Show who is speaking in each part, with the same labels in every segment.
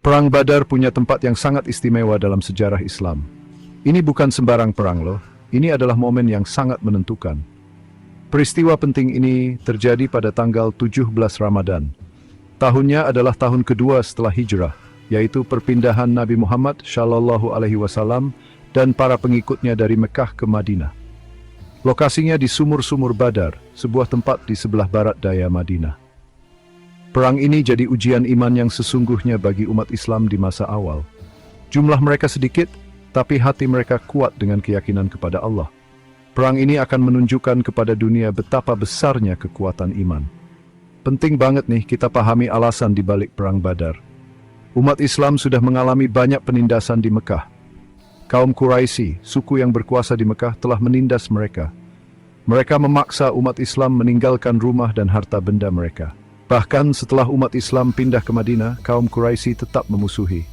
Speaker 1: Perang Badar punya tempat yang sangat istimewa dalam sejarah Islam. Ini bukan sembarang perang loh, ini adalah momen yang sangat menentukan. Peristiwa penting ini terjadi pada tanggal 17 Ramadan. Tahunnya adalah tahun kedua setelah hijrah, yaitu perpindahan Nabi Muhammad SAW dan para pengikutnya dari Mekah ke Madinah. Lokasinya di Sumur-Sumur Badar, sebuah tempat di sebelah barat daya Madinah. Perang ini jadi ujian iman yang sesungguhnya bagi umat Islam di masa awal. Jumlah mereka sedikit, tapi hati mereka kuat dengan keyakinan kepada Allah. Perang ini akan menunjukkan kepada dunia betapa besarnya kekuatan iman. Penting banget nih kita pahami alasan di balik Perang Badar. Umat Islam sudah mengalami banyak penindasan di Mekah. Kaum Quraisy, suku yang berkuasa di Mekah, telah menindas mereka. Mereka memaksa umat Islam meninggalkan rumah dan harta benda mereka. Bahkan setelah umat Islam pindah ke Madinah, kaum Quraisy tetap memusuhi.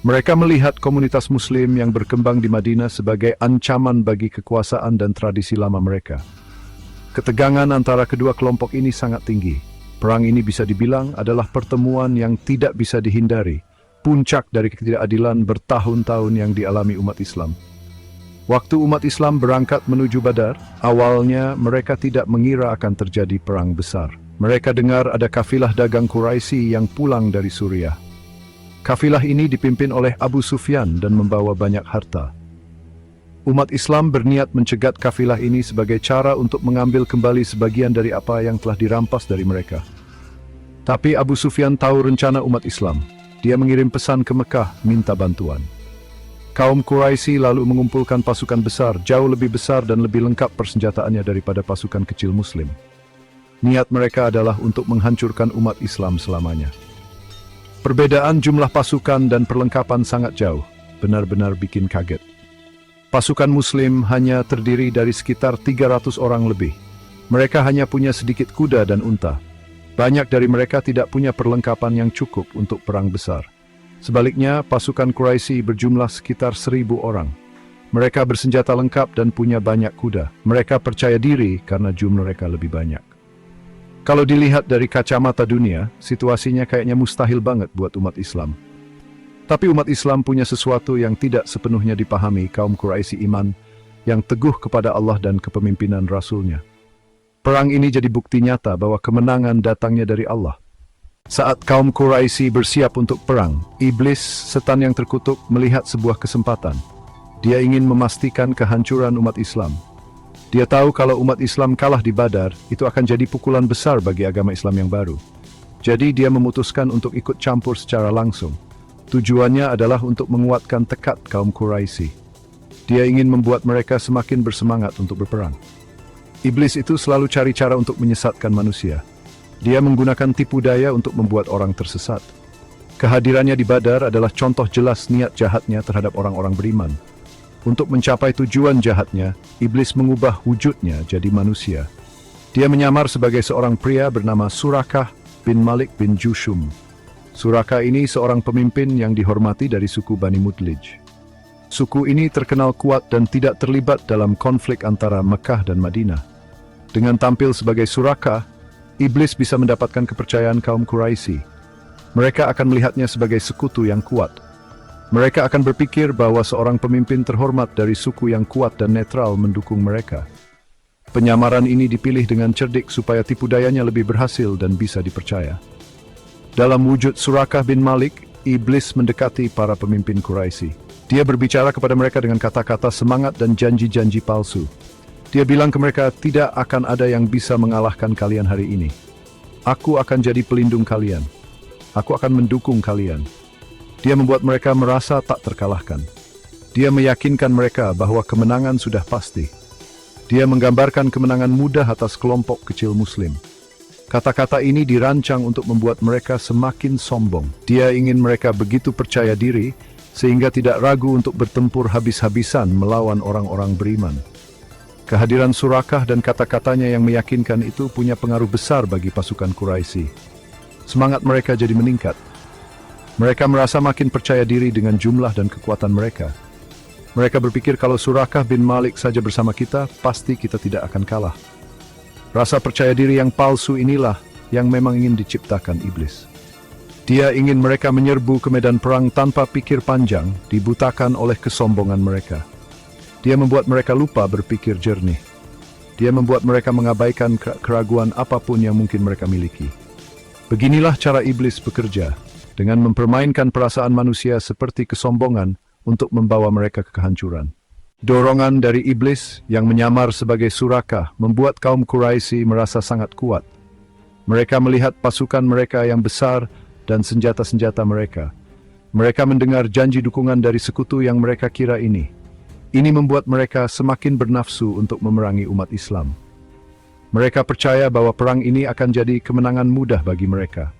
Speaker 1: Mereka melihat komunitas Muslim yang berkembang di Madinah sebagai ancaman bagi kekuasaan dan tradisi lama mereka. Ketegangan antara kedua kelompok ini sangat tinggi. Perang ini bisa dibilang adalah pertemuan yang tidak bisa dihindari, puncak dari ketidakadilan bertahun-tahun yang dialami umat Islam. Waktu umat Islam berangkat menuju Badar, awalnya mereka tidak mengira akan terjadi perang besar. Mereka dengar ada kafilah dagang Quraisy yang pulang dari Suriah. Kafilah ini dipimpin oleh Abu Sufyan dan membawa banyak harta. Umat Islam berniat mencegat kafilah ini sebagai cara untuk mengambil kembali sebagian dari apa yang telah dirampas dari mereka. Tapi Abu Sufyan tahu rencana umat Islam. Dia mengirim pesan ke Mekah minta bantuan. Kaum Quraisy lalu mengumpulkan pasukan besar, jauh lebih besar dan lebih lengkap persenjataannya daripada pasukan kecil Muslim. Niat mereka adalah untuk menghancurkan umat Islam selamanya. Perbedaan jumlah pasukan dan perlengkapan sangat jauh, benar-benar bikin kaget. Pasukan Muslim hanya terdiri dari sekitar 300 orang lebih. Mereka hanya punya sedikit kuda dan unta. Banyak dari mereka tidak punya perlengkapan yang cukup untuk perang besar. Sebaliknya, pasukan Quraisy berjumlah sekitar 1.000 orang. Mereka bersenjata lengkap dan punya banyak kuda. Mereka percaya diri karena jumlah mereka lebih banyak. Kalau dilihat dari kacamata dunia, situasinya kayaknya mustahil banget buat umat Islam. Tapi umat Islam punya sesuatu yang tidak sepenuhnya dipahami kaum Quraisy iman, yang teguh kepada Allah dan kepemimpinan Rasul-Nya. Perang ini jadi bukti nyata bahwa kemenangan datangnya dari Allah. Saat kaum Quraisy bersiap untuk perang, iblis, setan yang terkutuk, melihat sebuah kesempatan. Dia ingin memastikan kehancuran umat Islam. Dia tahu kalau umat Islam kalah di Badar, itu akan jadi pukulan besar bagi agama Islam yang baru. Jadi dia memutuskan untuk ikut campur secara langsung. Tujuannya adalah untuk menguatkan tekad kaum Quraisy. Dia ingin membuat mereka semakin bersemangat untuk berperang. Iblis itu selalu cari cara untuk menyesatkan manusia. Dia menggunakan tipu daya untuk membuat orang tersesat. Kehadirannya di Badar adalah contoh jelas niat jahatnya terhadap orang-orang beriman. Untuk mencapai tujuan jahatnya, iblis mengubah wujudnya jadi manusia. Dia menyamar sebagai seorang pria bernama Surakah bin Malik bin Jushum. Surakah ini seorang pemimpin yang dihormati dari suku Bani Mudlij. Suku ini terkenal kuat dan tidak terlibat dalam konflik antara Mekah dan Madinah. Dengan tampil sebagai Surakah, iblis bisa mendapatkan kepercayaan kaum Quraisy. Mereka akan melihatnya sebagai sekutu yang kuat. Mereka akan berpikir bahwa seorang pemimpin terhormat dari suku yang kuat dan netral mendukung mereka. Penyamaran ini dipilih dengan cerdik supaya tipu dayanya lebih berhasil dan bisa dipercaya. Dalam wujud Surakah bin Malik, iblis mendekati para pemimpin Quraisy. Dia berbicara kepada mereka dengan kata-kata semangat dan janji-janji palsu. Dia bilang ke mereka, tidak akan ada yang bisa mengalahkan kalian hari ini. Aku akan jadi pelindung kalian. Aku akan mendukung kalian. Dia membuat mereka merasa tak terkalahkan. Dia meyakinkan mereka bahwa kemenangan sudah pasti. Dia menggambarkan kemenangan mudah atas kelompok kecil Muslim. Kata-kata ini dirancang untuk membuat mereka semakin sombong. Dia ingin mereka begitu percaya diri, sehingga tidak ragu untuk bertempur habis-habisan melawan orang-orang beriman. Kehadiran Surakah dan kata-katanya yang meyakinkan itu punya pengaruh besar bagi pasukan Quraisy. Semangat mereka jadi meningkat. Mereka merasa makin percaya diri dengan jumlah dan kekuatan mereka. Mereka berpikir kalau Surakah bin Malik saja bersama kita, pasti kita tidak akan kalah. Rasa percaya diri yang palsu inilah yang memang ingin diciptakan iblis. Dia ingin mereka menyerbu ke medan perang tanpa pikir panjang, dibutakan oleh kesombongan mereka. Dia membuat mereka lupa berpikir jernih. Dia membuat mereka mengabaikan keraguan apapun yang mungkin mereka miliki. Beginilah cara iblis bekerja, dengan mempermainkan perasaan manusia seperti kesombongan untuk membawa mereka ke kehancuran. Dorongan dari iblis yang menyamar sebagai Suraka membuat kaum Quraisy merasa sangat kuat. Mereka melihat pasukan mereka yang besar dan senjata-senjata mereka. Mereka mendengar janji dukungan dari sekutu yang mereka kira ini. Ini membuat mereka semakin bernafsu untuk memerangi umat Islam. Mereka percaya bahwa perang ini akan jadi kemenangan mudah bagi mereka.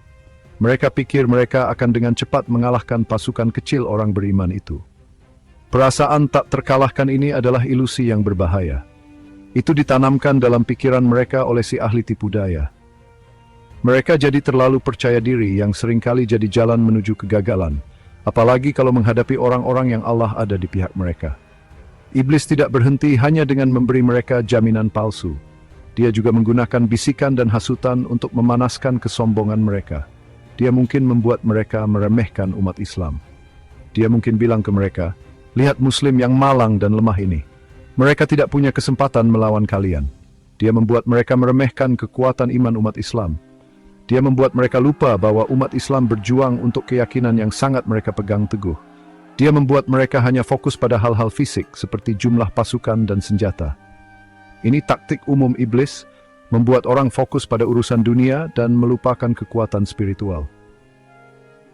Speaker 1: Mereka pikir mereka akan dengan cepat mengalahkan pasukan kecil orang beriman itu. Perasaan tak terkalahkan ini adalah ilusi yang berbahaya. Itu ditanamkan dalam pikiran mereka oleh si ahli tipu daya. Mereka jadi terlalu percaya diri yang seringkali jadi jalan menuju kegagalan, apalagi kalau menghadapi orang-orang yang Allah ada di pihak mereka. Iblis tidak berhenti hanya dengan memberi mereka jaminan palsu. Dia juga menggunakan bisikan dan hasutan untuk memanaskan kesombongan mereka. Dia mungkin membuat mereka meremehkan umat Islam. Dia mungkin bilang ke mereka, "Lihat Muslim yang malang dan lemah ini. Mereka tidak punya kesempatan melawan kalian." Dia membuat mereka meremehkan kekuatan iman umat Islam. Dia membuat mereka lupa bahwa umat Islam berjuang untuk keyakinan yang sangat mereka pegang teguh. Dia membuat mereka hanya fokus pada hal-hal fisik seperti jumlah pasukan dan senjata. Ini taktik umum iblis, membuat orang fokus pada urusan dunia dan melupakan kekuatan spiritual.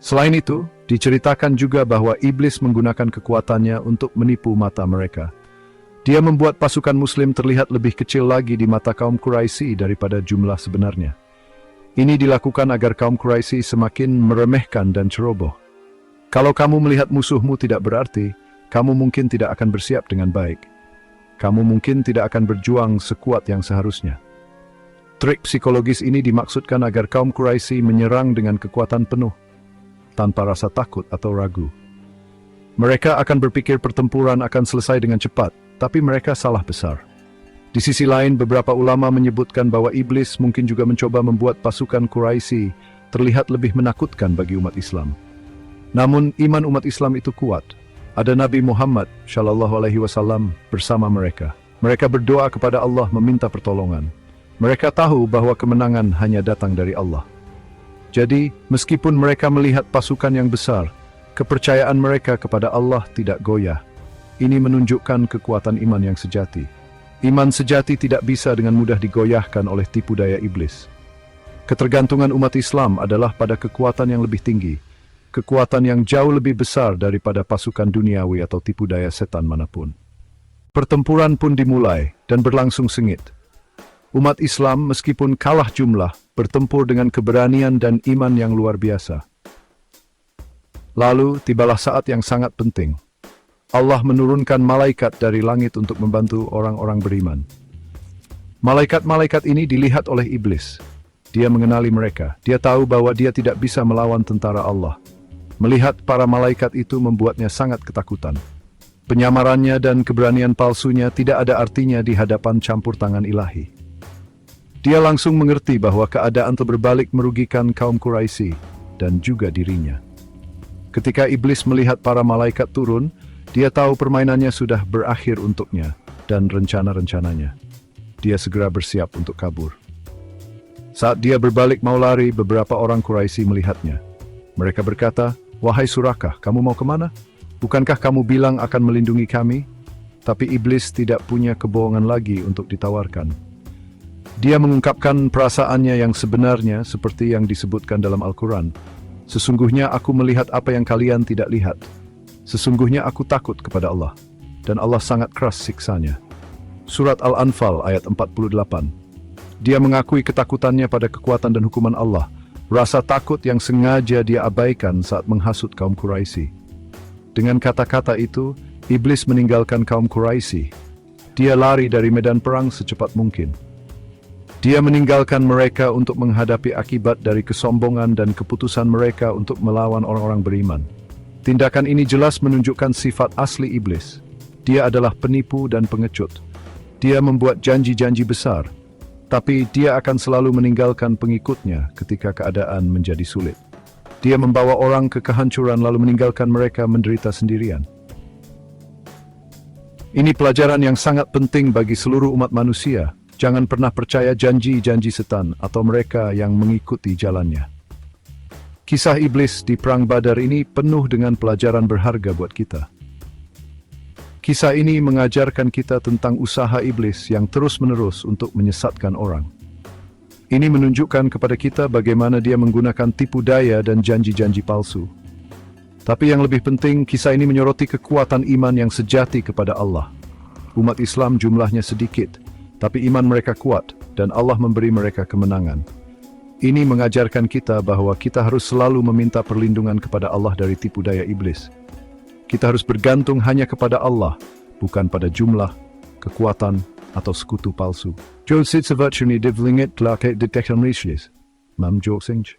Speaker 1: Selain itu, diceritakan juga bahwa iblis menggunakan kekuatannya untuk menipu mata mereka. Dia membuat pasukan Muslim terlihat lebih kecil lagi di mata kaum Quraisy daripada jumlah sebenarnya. Ini dilakukan agar kaum Quraisy semakin meremehkan dan ceroboh. Kalau kamu melihat musuhmu tidak berarti, kamu mungkin tidak akan bersiap dengan baik. Kamu mungkin tidak akan berjuang sekuat yang seharusnya. Trik psikologis ini dimaksudkan agar kaum Quraisy menyerang dengan kekuatan penuh, tanpa rasa takut atau ragu. Mereka akan berpikir pertempuran akan selesai dengan cepat, tapi mereka salah besar. Di sisi lain, beberapa ulama menyebutkan bahwa iblis mungkin juga mencoba membuat pasukan Quraisy terlihat lebih menakutkan bagi umat Islam. Namun, iman umat Islam itu kuat. Ada Nabi Muhammad SAW bersama mereka. Mereka berdoa kepada Allah meminta pertolongan. Mereka tahu bahwa kemenangan hanya datang dari Allah. Jadi, meskipun mereka melihat pasukan yang besar, kepercayaan mereka kepada Allah tidak goyah. Ini menunjukkan kekuatan iman yang sejati. Iman sejati tidak bisa dengan mudah digoyahkan oleh tipu daya iblis. Ketergantungan umat Islam adalah pada kekuatan yang lebih tinggi, kekuatan yang jauh lebih besar daripada pasukan duniawi atau tipu daya setan manapun. Pertempuran pun dimulai dan berlangsung sengit. Umat Islam meskipun kalah jumlah, bertempur dengan keberanian dan iman yang luar biasa. Lalu tibalah saat yang sangat penting. Allah menurunkan malaikat dari langit untuk membantu orang-orang beriman. Malaikat-malaikat ini dilihat oleh iblis. Dia mengenali mereka. Dia tahu bahwa dia tidak bisa melawan tentara Allah. Melihat para malaikat itu membuatnya sangat ketakutan. Penyamarannya dan keberanian palsunya tidak ada artinya di hadapan campur tangan ilahi. Dia langsung mengerti bahwa keadaan terbalik merugikan kaum Quraisy dan juga dirinya. Ketika iblis melihat para malaikat turun, dia tahu permainannya sudah berakhir untuknya dan rencana-rencananya. Dia segera bersiap untuk kabur. Saat dia berbalik mau lari, beberapa orang Quraisy melihatnya. Mereka berkata, "Wahai Suraka, kamu mau kemana? Bukankah kamu bilang akan melindungi kami?" Tapi iblis tidak punya kebohongan lagi untuk ditawarkan. Dia mengungkapkan perasaannya yang sebenarnya seperti yang disebutkan dalam Al-Quran. "Sesungguhnya aku melihat apa yang kalian tidak lihat. Sesungguhnya aku takut kepada Allah, dan Allah sangat keras siksanya." Surat Al-Anfal ayat 48. Dia mengakui ketakutannya pada kekuatan dan hukuman Allah, rasa takut yang sengaja dia abaikan saat menghasut kaum Quraisy. Dengan kata-kata itu, iblis meninggalkan kaum Quraisy. Dia lari dari medan perang secepat mungkin. Dia meninggalkan mereka untuk menghadapi akibat dari kesombongan dan keputusan mereka untuk melawan orang-orang beriman. Tindakan ini jelas menunjukkan sifat asli iblis. Dia adalah penipu dan pengecut. Dia membuat janji-janji besar, tapi dia akan selalu meninggalkan pengikutnya ketika keadaan menjadi sulit. Dia membawa orang ke kehancuran lalu meninggalkan mereka menderita sendirian. Ini pelajaran yang sangat penting bagi seluruh umat manusia. Jangan pernah percaya janji-janji setan atau mereka yang mengikuti jalannya. Kisah iblis di Perang Badar ini penuh dengan pelajaran berharga buat kita. Kisah ini mengajarkan kita tentang usaha iblis yang terus-menerus untuk menyesatkan orang. Ini menunjukkan kepada kita bagaimana dia menggunakan tipu daya dan janji-janji palsu. Tapi yang lebih penting, kisah ini menyoroti kekuatan iman yang sejati kepada Allah. Umat Islam jumlahnya sedikit, tapi iman mereka kuat dan Allah memberi mereka kemenangan. Ini mengajarkan kita bahwa kita harus selalu meminta perlindungan kepada Allah dari tipu daya iblis. Kita harus bergantung hanya kepada Allah, bukan pada jumlah, kekuatan, atau sekutu palsu. Jod sit sa virtue ni divlingit klake detection rishis. Mam Jok Singh.